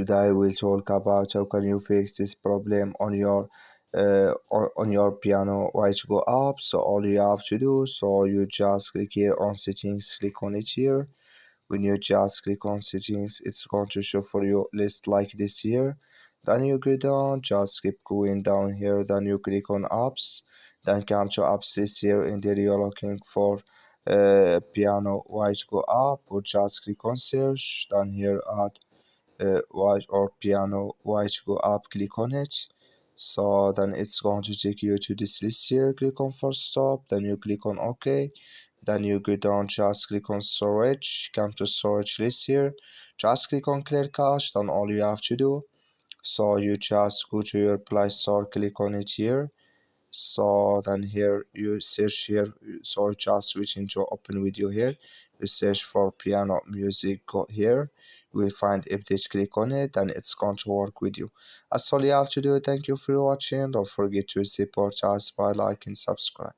Today we'll talk about how can you fix this problem on your piano while you go up. So all you have to do, so you just click here on settings, click on it here. When you just click on settings, it's going to show for you list like this here. Then you go down, just keep going down here, then you click on apps, then come to apps list here, and there you're looking for piano white go up, or just click on search, then here add white or piano white go up, click on it. So then it's going to take you to this list here, click on first stop, then you click on OK, then you go down, just click on storage, come to storage list here, just click on clear cache. Then all you have to do, so you just go to your Play Store, click on it here. So then here you search here, so just switch into open video here, you search for piano music, go here, you will find update, click on it, and it's going to work with you. That's all you have to do. Thank you for watching. Don't forget to support us by liking, subscribe.